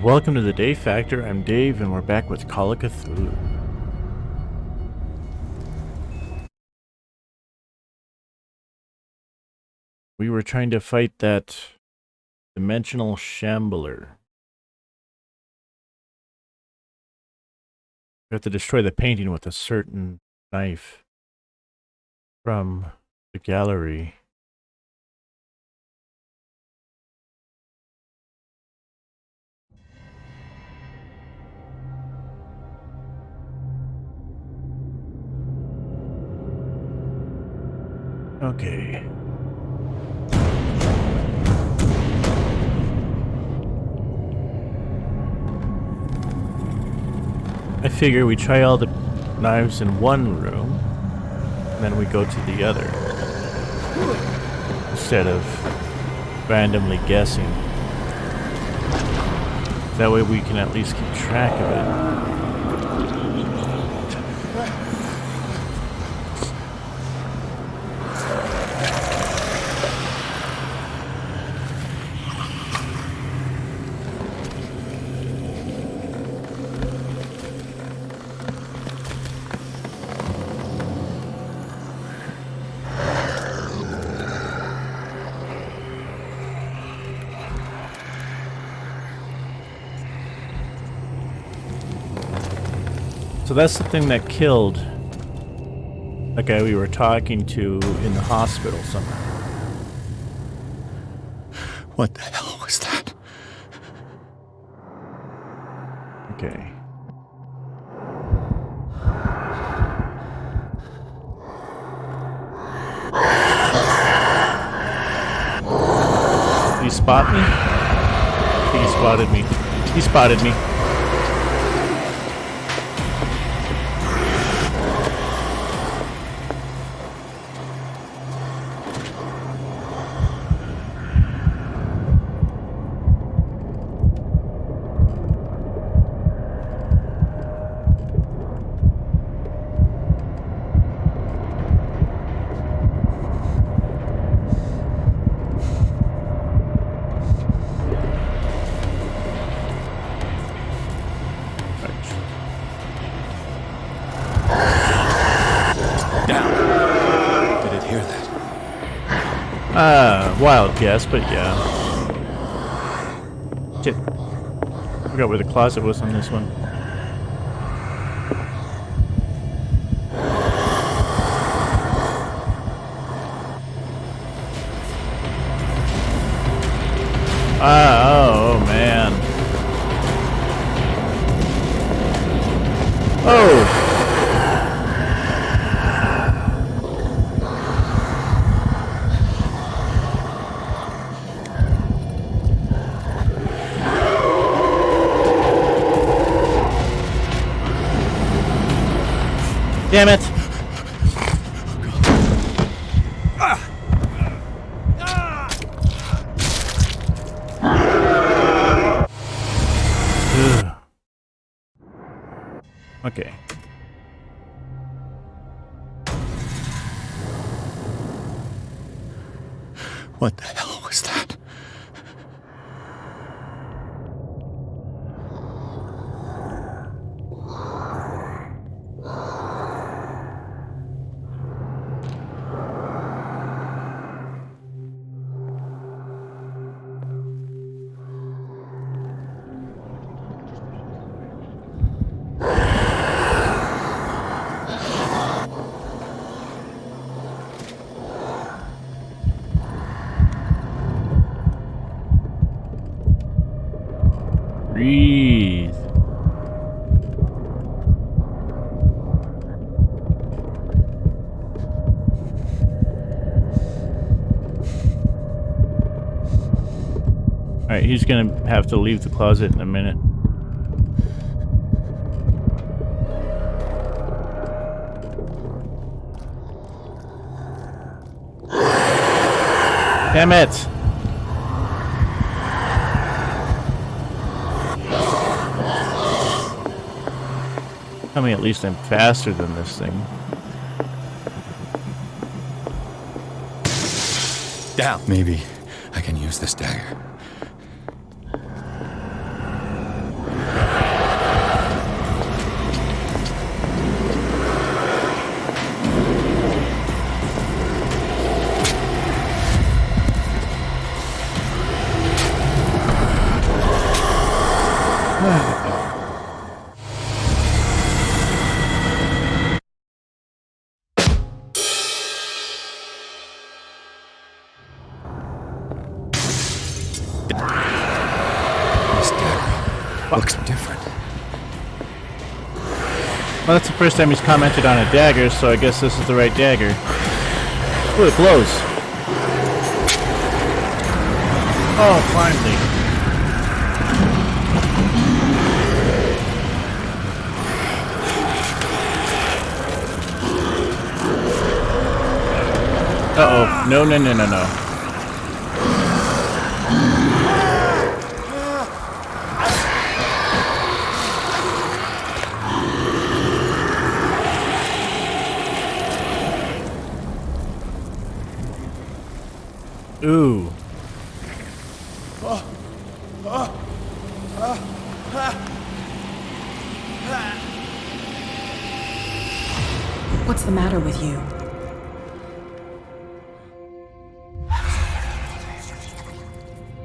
Welcome to the Day Factor. I'm Dave, and we're back with Call of Cthulhu. We were trying to fight that dimensional Shambler. We have to destroy the painting with a certain knife from the gallery. Okay. I figure we try all the knives in one room, and then we go to the other, instead of randomly guessing. That way we can at least keep track of it. So that's the thing that killed the guy we were talking to in the hospital somewhere. What the hell was that? Okay. Did he spot me? I think he spotted me. He spotted me. Wild guess, but yeah. Shit. Forgot where the closet was on this one. Oh man. Oh! Damn it! Okay. What the hell was that? Breathe. Alright, he's gonna have to leave the closet in a minute. Damn it! Tell me at least I'm faster than this thing. Down. Maybe I can use this dagger. This dagger looks different. Well, that's the first time he's commented on a dagger, so I guess this is the right dagger. Ooh, it glows. Oh, finally. Uh-oh. No, no, no, no, no. Ooh. What's the matter with you?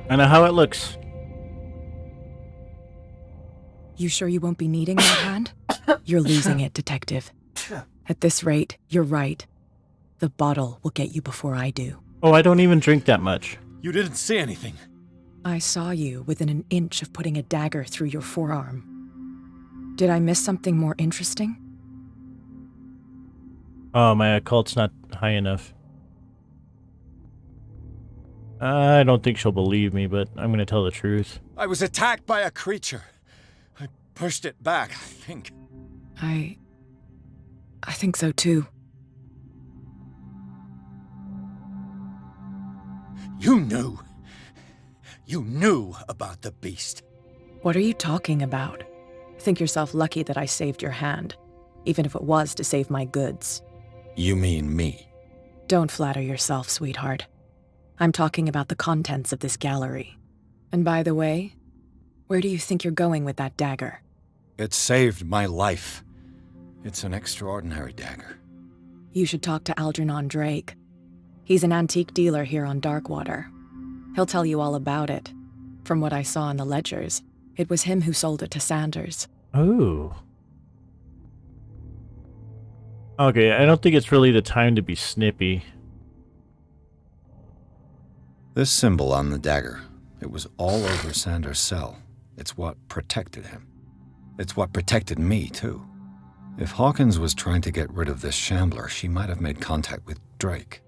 I know how it looks. You sure you won't be needing that hand? You're losing it, Detective. At this rate, you're right. The bottle will get you before I do. Oh, I don't even drink that much. You didn't see anything. I saw you within an inch of putting a dagger through your forearm. Did I miss something more interesting? Oh, my occult's not high enough. I don't think she'll believe me, but I'm gonna tell the truth. I was attacked by a creature. I pushed it back, I think. I think so too. You knew. You knew about the beast. What are you talking about? Think yourself lucky that I saved your hand, even if it was to save my goods. You mean me? Don't flatter yourself, sweetheart. I'm talking about the contents of this gallery. And by the way, where do you think you're going with that dagger? It saved my life. It's an extraordinary dagger. You should talk to Algernon Drake. He's an antique dealer here on Darkwater. He'll tell you all about it. From what I saw in the ledgers, it was him who sold it to Sanders. Ooh. Okay, I don't think it's really the time to be snippy. This symbol on the dagger, it was all over Sanders' cell. It's what protected him. It's what protected me, too. If Hawkins was trying to get rid of this Shambler, she might have made contact with Drake.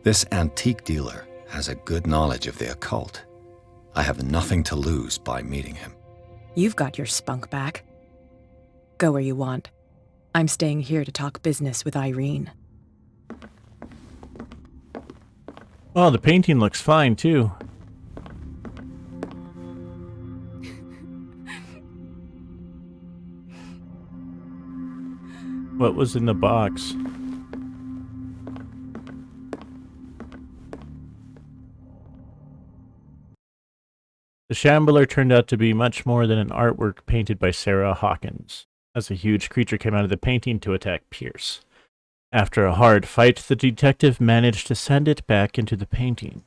This antique dealer has a good knowledge of the occult. I have nothing to lose by meeting him. You've got your spunk back. Go where you want. I'm staying here to talk business with Irene. Oh, the painting looks fine, too. What was in the box? The Shambler turned out to be much more than an artwork painted by Sarah Hawkins, as a huge creature came out of the painting to attack Pierce. After a hard fight, the detective managed to send it back into the painting.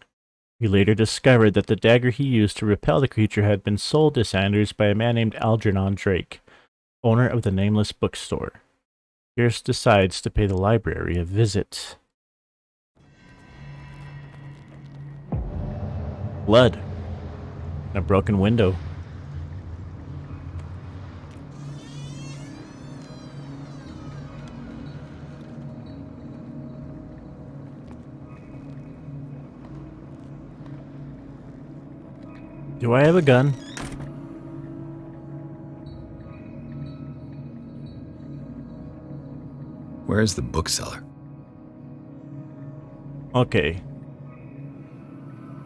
He later discovered that the dagger he used to repel the creature had been sold to Sanders by a man named Algernon Drake, owner of the Nameless Bookstore. Pierce decides to pay the library a visit. Blood. And a broken window. Do I have a gun? Where's the bookseller? Okay.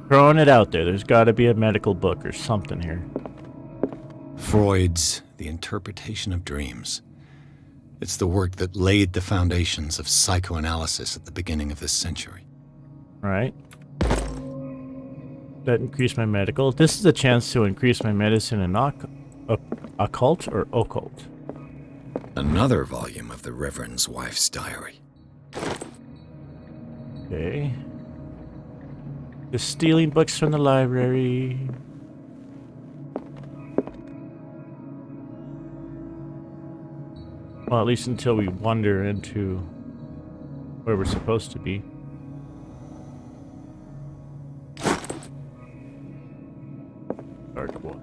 Throwing it out there. There's got to be a medical book or something here. Freud's The Interpretation of Dreams. It's the work that laid the foundations of psychoanalysis at the beginning of this century. Right. That increased my medical. This is a chance to increase my medicine in occult or occult. Another volume of the Reverend's wife's diary. Okay. Just stealing books from the library. Well, at least until we wander into where we're supposed to be. Dark one.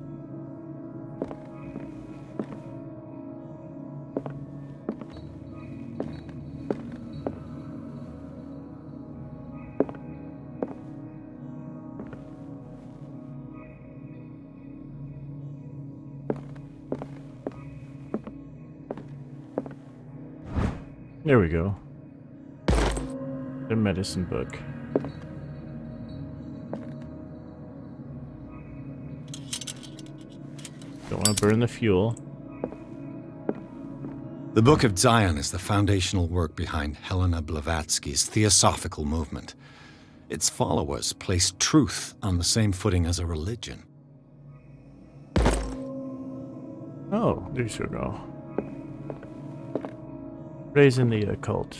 There we go. The medicine book. Don't want to burn the fuel. The Book of Zion is the foundational work behind Helena Blavatsky's theosophical movement. Its followers place truth on the same footing as a religion. Oh, there you go. Raising the occult.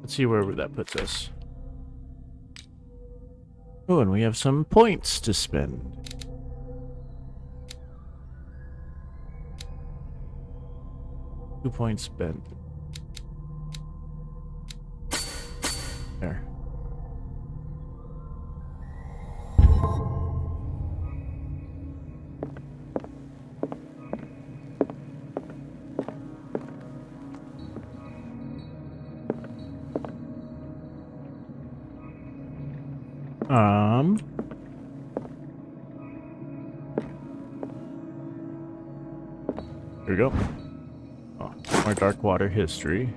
Let's see where that puts us. Oh, and we have some points to spend. Two points spent. There. Here we go. Oh, more dark water history.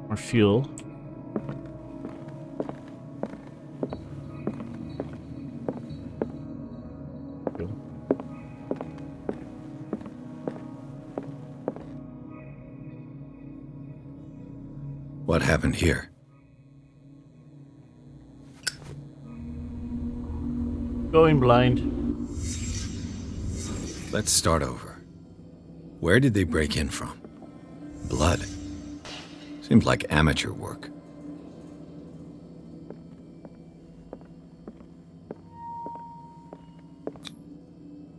More fuel. Fuel. What happened here? Going blind. Let's start over. Where did they break in from? Blood. Seems like amateur work.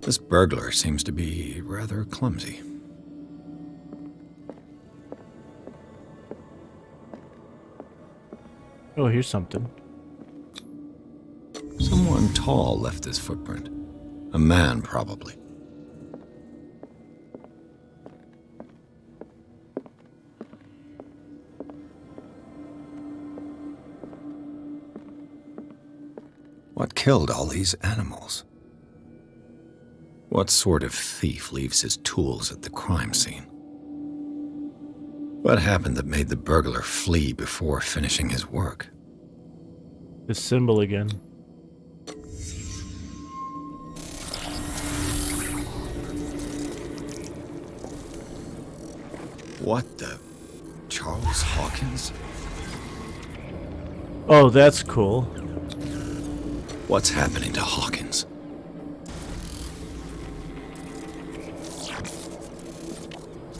This burglar seems to be rather clumsy. Oh, here's something. Someone tall left this footprint. A man, probably. What killed all these animals? What sort of thief leaves his tools at the crime scene? What happened that made the burglar flee before finishing his work? This symbol again. What the? Charles Hawkins? Oh, that's cool. What's happening to Hawkins?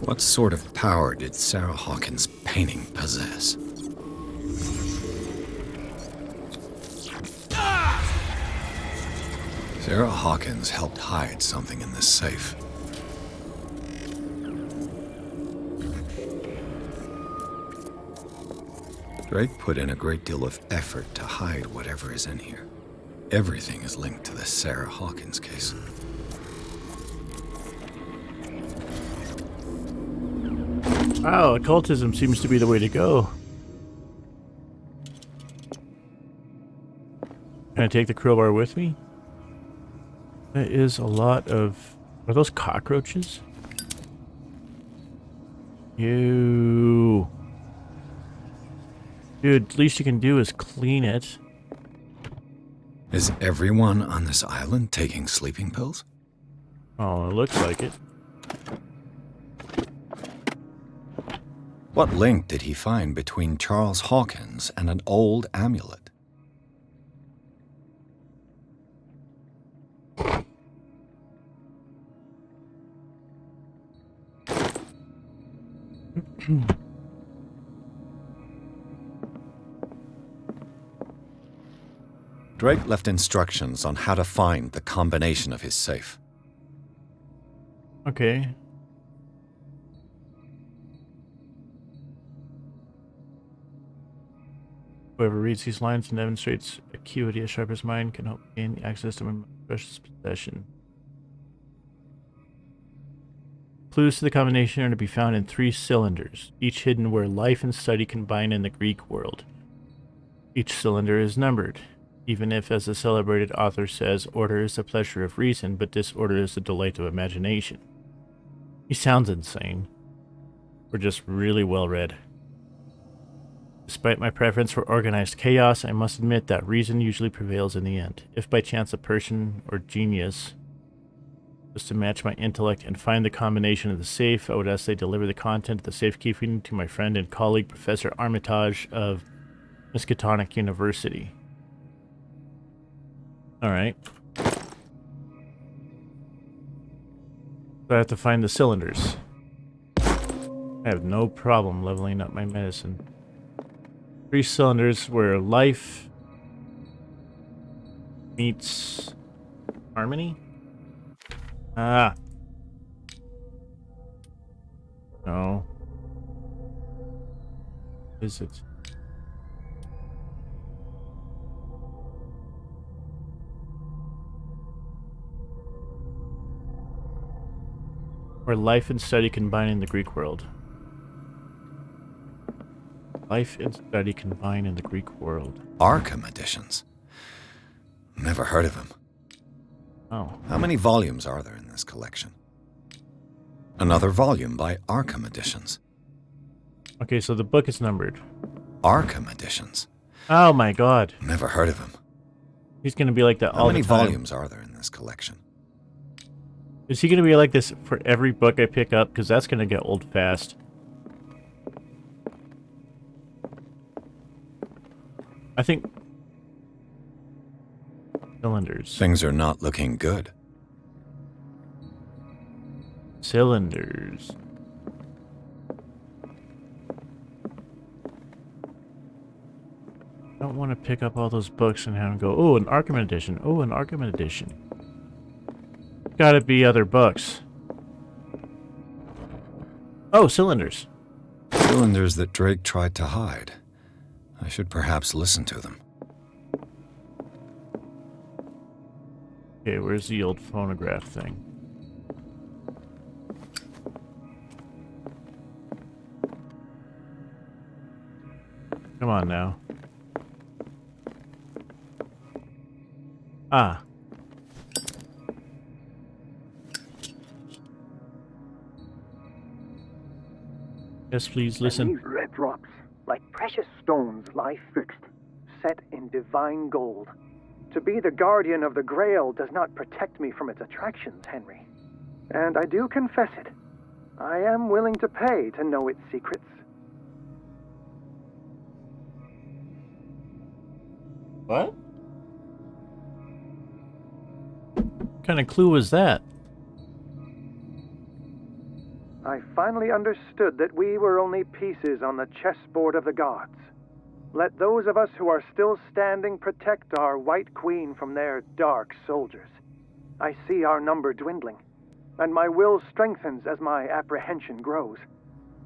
What sort of power did Sarah Hawkins' painting possess? Sarah Hawkins helped hide something in this safe. Drake put in a great deal of effort to hide whatever is in here. Everything is linked to the Sarah Hawkins case. Wow, occultism seems to be the way to go. Can I take the crowbar with me? That is a lot of... Are those cockroaches? Ew. Dude, least you can do is clean it. Is everyone on this island taking sleeping pills? Oh, it looks like it. What link did he find between Charles Hawkins and an old amulet? Drake left instructions on how to find the combination of his safe. Okay. Whoever reads these lines and demonstrates acuity as sharp as mine can hope to gain access to my precious possession. Clues to the combination are to be found in 3 cylinders, each hidden where life and study combine in the Greek world. Each cylinder is numbered, even if, as the celebrated author says, order is the pleasure of reason, but disorder is the delight of imagination. He sounds insane. Or just really well read. Despite my preference for organized chaos, I must admit that reason usually prevails in the end. If by chance a person or genius was to match my intellect and find the combination of the safe, I would ask they deliver the content of the safekeeping to my friend and colleague, Professor Armitage of Miskatonic University. Alright. So I have to find the cylinders. I have no problem leveling up my medicine. 3 cylinders where life meets harmony? Ah. No. What is it? Where life and study combine in the Greek world. Life and study combine in the Greek world. Arkham editions. Never heard of him. Oh. How many volumes are there in this collection? Another volume by Arkham Editions. Okay, so the book is numbered. Arkham Editions. Oh my god. Never heard of him. He's gonna be like that all the time. How many volumes are there in this collection? Is he gonna be like this for every book I pick up? Because that's gonna get old fast. I think... Cylinders. Things are not looking good. Cylinders. I don't want to pick up all those books and have them go, oh, an Arkham edition. Oh, an Arkham edition. Gotta be other books. Oh, cylinders. Cylinders that Drake tried to hide. I should perhaps listen to them. Okay, where's the old phonograph thing? Come on now. Ah. Yes, please, listen. And these red drops, like precious stones, lie fixed, set in divine gold. To be the guardian of the Grail does not protect me from its attractions, Henry. And I do confess it. I am willing to pay to know its secrets. What? What kind of clue was that? I finally understood that we were only pieces on the chessboard of the gods. Let those of us who are still standing protect our White Queen from their dark soldiers. I see our number dwindling, and my will strengthens as my apprehension grows.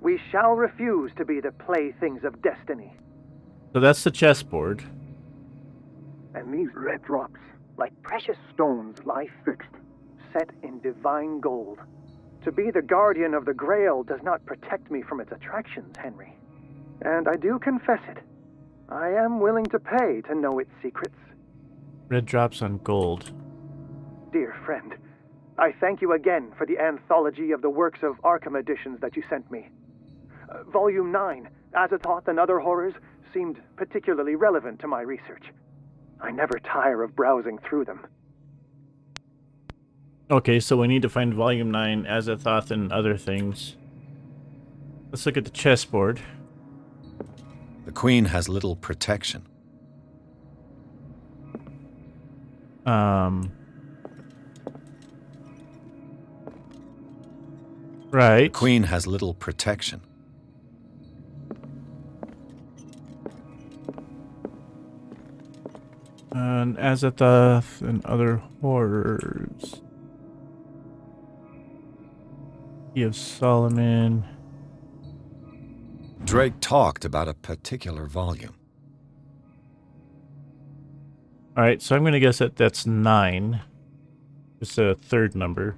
We shall refuse to be the playthings of destiny. So that's the chessboard. And these red drops, like precious stones, lie fixed, set in divine gold. To be the guardian of the Grail does not protect me from its attractions, Henry. And I do confess it. I am willing to pay to know its secrets. Red drops on gold. Dear friend, I thank you again for the anthology of the works of Arkham editions that you sent me. Volume 9, Azathoth and Other Horrors, seemed particularly relevant to my research. I never tire of browsing through them. Okay, so we need to find Volume 9, Azathoth, and other things. Let's look at the chessboard. The Queen has little protection. Right. The Queen has little protection. And Azathoth and other horrors. Key of Solomon. Drake talked about a particular volume. Alright, so I'm going to guess that that's 9. It's a third number.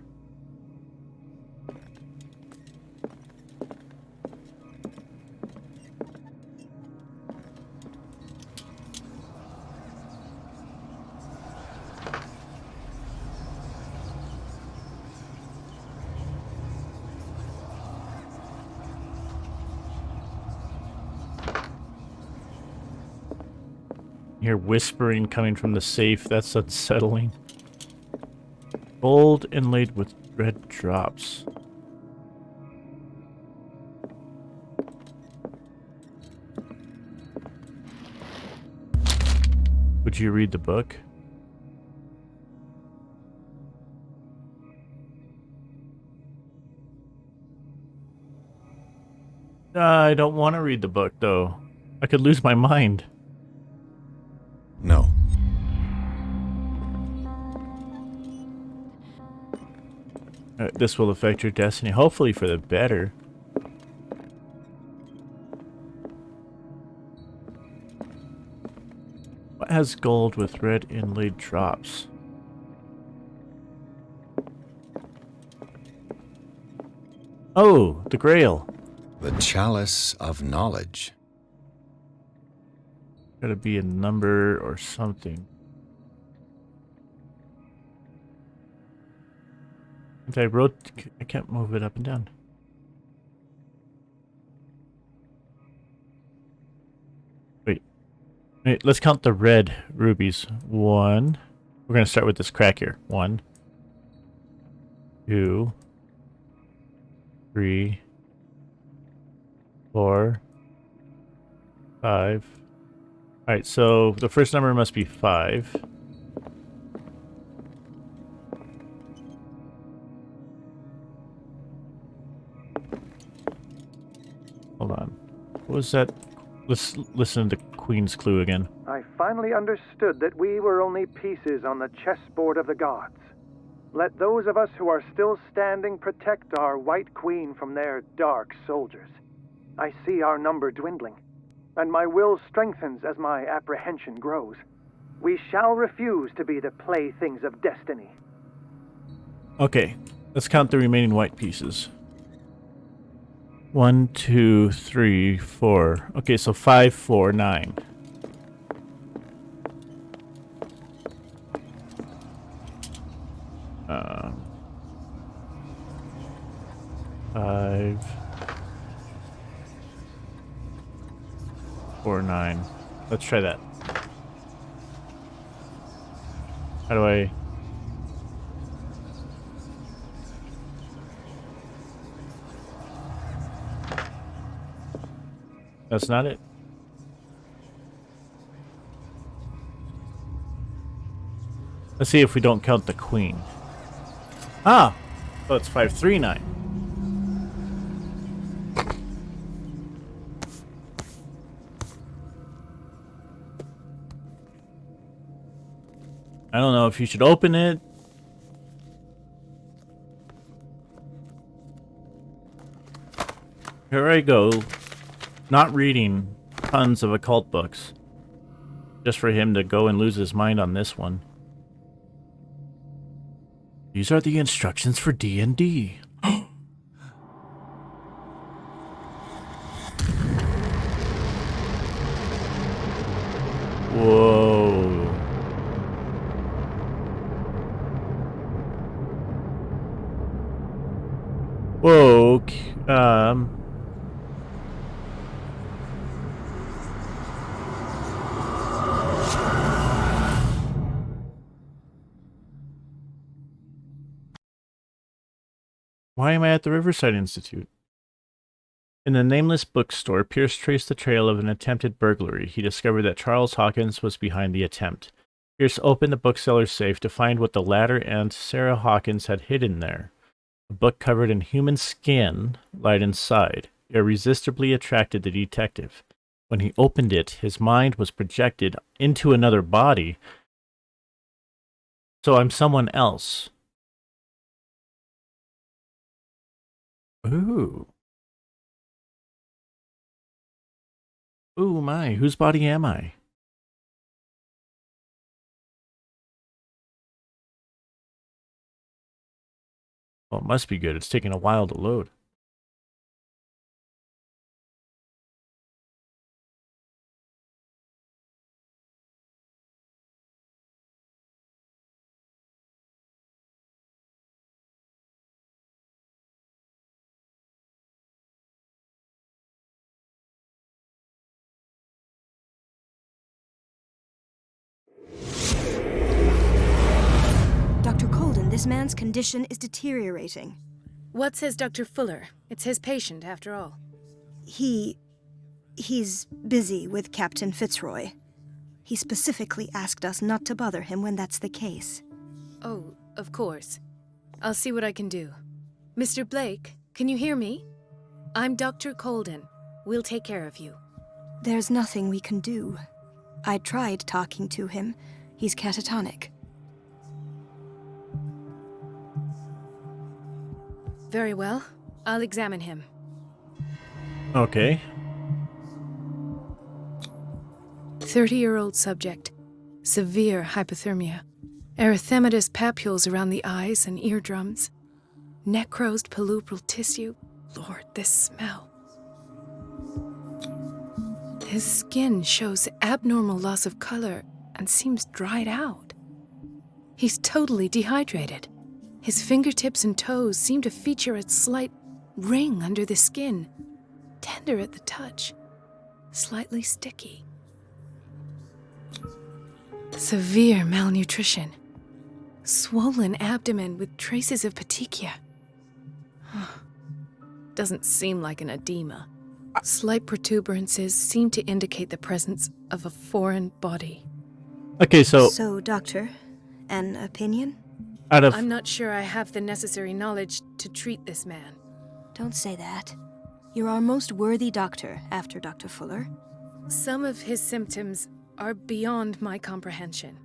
You hear whispering coming from the safe. That's unsettling. Gold inlaid with red drops. Would you read the book? I don't want to read the book, though. I could lose my mind. No. This will affect your destiny, hopefully for the better. What has gold with red inlaid drops? Oh, the Grail. The Chalice of Knowledge. Gotta be a number or something. I can't move it up and down. Wait, let's count the red rubies. 1. We're gonna start with this crack here. 1, 2, 3, 4, 5. Alright, so the first number must be 5. Hold on. What was that? Let's listen to Queen's Clue again. I finally understood that we were only pieces on the chessboard of the gods. Let those of us who are still standing protect our White Queen from their dark soldiers. I see our number dwindling, and my will strengthens as my apprehension grows. We shall refuse to be the playthings of destiny. Okay, let's count the remaining white pieces. 1, 2, 3, 4. Okay, so 5, 4, 9. Five, 4, 9. Let's try that. How do I... That's not it. Let's see if we don't count the queen. Ah! Oh, it's 5, 3, 9. I don't know if you should open it. Here I go. Not reading tons of occult books. Just for him to go and lose his mind on this one. These are the instructions for D&D. Whoa. Whoa. Why am I at the Riverside Institute? In the Nameless Bookstore, Pierce traced the trail of an attempted burglary. He discovered that Charles Hawkins was behind the attempt. Pierce opened the bookseller's safe to find what the latter and Sarah Hawkins had hidden there. A book covered in human skin lied inside. Irresistibly attracted the detective. When he opened it, his mind was projected into another body, So I'm someone else. Ooh. Ooh, my. Whose body am I? Well, it must be good. It's taking a while to load. Dr. Colden, this man's condition is deteriorating. What says Dr. Fuller? It's his patient, after all. He's busy with Captain Fitzroy. He specifically asked us not to bother him when that's the case. Oh, of course. I'll see what I can do. Mr. Blake, can you hear me? I'm Dr. Colden. We'll take care of you. There's nothing we can do. I tried talking to him. He's catatonic. Very well. I'll examine him. Okay. 30-year-old subject. Severe hypothermia. Erythematous papules around the eyes and eardrums. Necrosed palpebral tissue. Lord, this smell. His skin shows abnormal loss of color and seems dried out. He's totally dehydrated. His fingertips and toes seem to feature a slight ring under the skin, tender at the touch, slightly sticky. Severe malnutrition. Swollen abdomen with traces of petechia. Doesn't seem like an edema. Slight protuberances seem to indicate the presence of a foreign body. Okay, so So, Doctor, an opinion? out of I'm not sure I have the necessary knowledge to treat this man. Don't say that. You're our most worthy doctor after Dr. Fuller. Some of his symptoms are beyond my comprehension.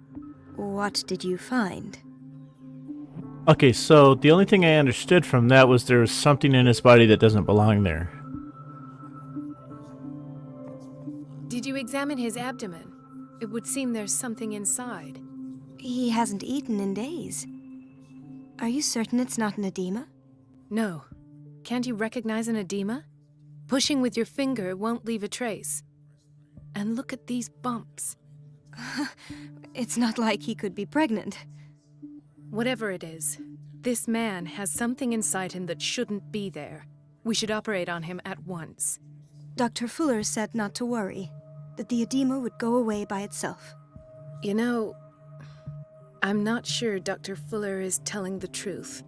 What did you find? Okay, so the only thing I understood from that was there was something in his body that doesn't belong there. Did you examine his abdomen? It would seem there's something inside. He hasn't eaten in days. Are you certain it's not an edema? No. Can't you recognize an edema? Pushing with your finger won't leave a trace. And look at these bumps. It's not like he could be pregnant. Whatever it is, this man has something inside him that shouldn't be there. We should operate on him at once. Dr. Fuller said not to worry, that the edema would go away by itself. You know, I'm not sure Dr. Fuller is telling the truth.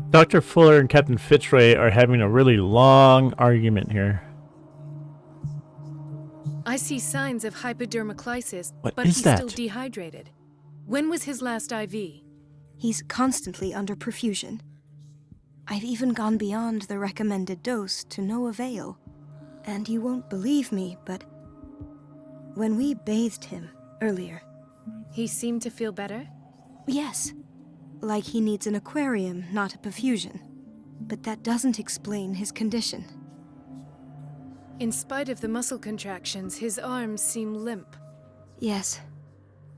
Dr. Fuller and Captain Fitzroy are having a really long argument here. I see signs of hypodermoclysis, What but is he's that? still dehydrated. When was his last IV? He's constantly under perfusion. I've even gone beyond the recommended dose to no avail. And you won't believe me, but when we bathed him earlier, He seemed to feel better? yes, like he needs an aquarium, not a perfusion. But that doesn't explain his condition. In spite of the muscle contractions, his arms seem limp. Yes,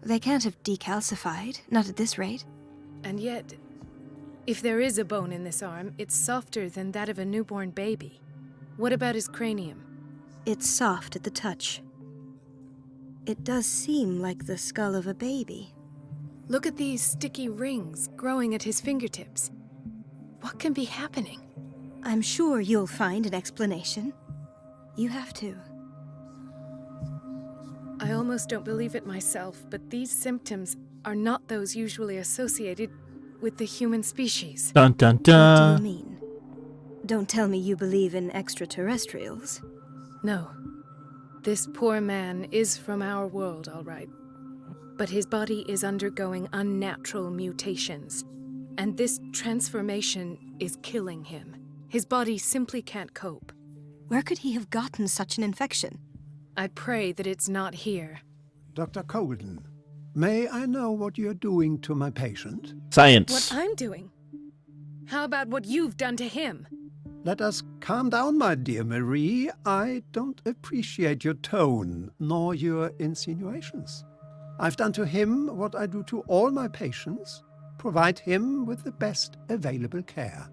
they can't have decalcified, not at this rate. And yet, if there is a bone in this arm, it's softer than that of a newborn baby. What about his cranium? It's soft at the touch. It does seem like the skull of a baby. Look at these sticky rings growing at his fingertips. What can be happening? I'm sure you'll find an explanation. You have to. I almost don't believe it myself, but these symptoms are not those usually associated with the human species. Dun dun What do you dun. mean? Don't tell me you believe in extraterrestrials. No. This poor man is from our world, all right. But his body is undergoing unnatural mutations. And this transformation is killing him. His body simply can't cope. Where could he have gotten such an infection? I pray that it's not here. Dr. Colden, May I know what you're doing to my patient? Science. What I'm doing? How about what you've done to him? Let us calm down, my dear Marie. I don't appreciate your tone, nor your insinuations. I've done to him what I do to all my patients, provide him with the best available care.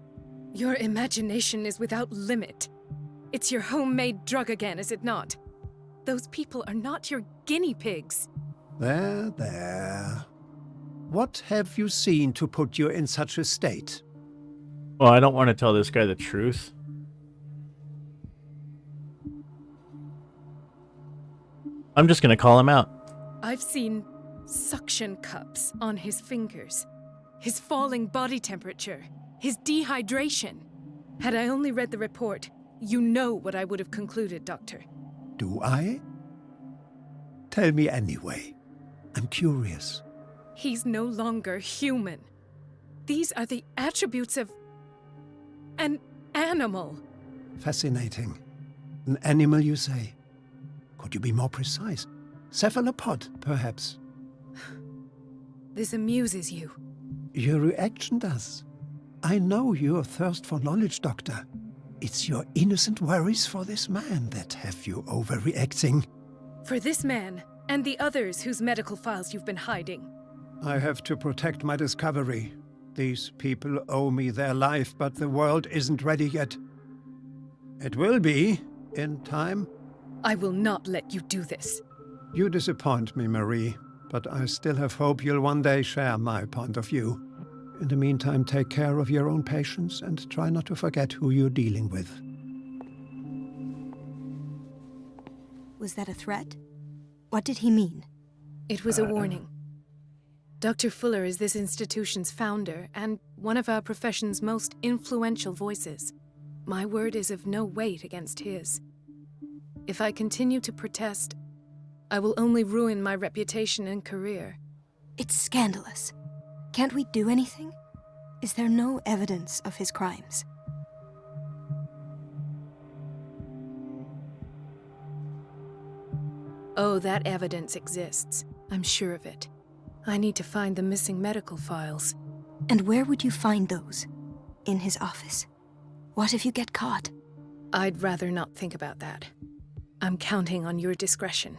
Your imagination is without limit. It's your homemade drug again, is it not? Those people are not your guinea pigs. There, there. What have you seen to put you in such a state? Well, I don't want to tell this guy the truth. I'm just going to call him out. I've seen suction cups on his fingers, his falling body temperature, his dehydration. Had I only read the report, you know what I would have concluded, Doctor. Do I? Tell me anyway. I'm curious. He's no longer human. These are the attributes of an animal. Fascinating. An animal, you say? Could you be more precise? Cephalopod, perhaps? This amuses you. Your reaction does. I know your thirst for knowledge, Doctor. It's your innocent worries for this man that have you overreacting. For this man, and the others whose medical files you've been hiding. I have to protect my discovery. These people owe me their life, but the world isn't ready yet. It will be, in time. I will not let you do this. You disappoint me, Marie, but I still have hope you'll one day share my point of view. In the meantime, take care of your own patients and try not to forget who you're dealing with. Was that a threat? What did he mean? It was a warning. Dr. Fuller is this institution's founder and one of our profession's most influential voices. My word is of no weight against his. If I continue to protest, I will only ruin my reputation and career. It's scandalous. Can't we do anything? Is there no evidence of his crimes? Oh, that evidence exists. I'm sure of it. I need to find the missing medical files. And where would you find those? In his office? What if you get caught? I'd rather not think about that. I'm counting on your discretion.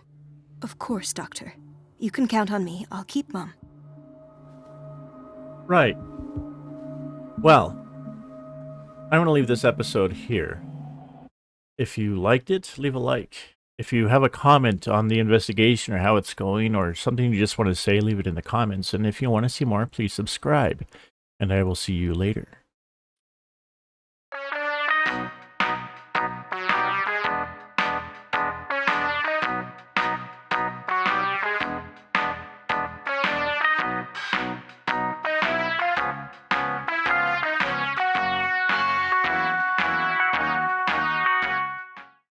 Of course, Doctor. You can count on me. I'll keep Mum. Right. Well, I'm going to leave this episode here. If you liked it, leave a like. If you have a comment on the investigation or how it's going or something you just want to say, leave it in the comments. And if you want to see more, please subscribe. And I will see you later.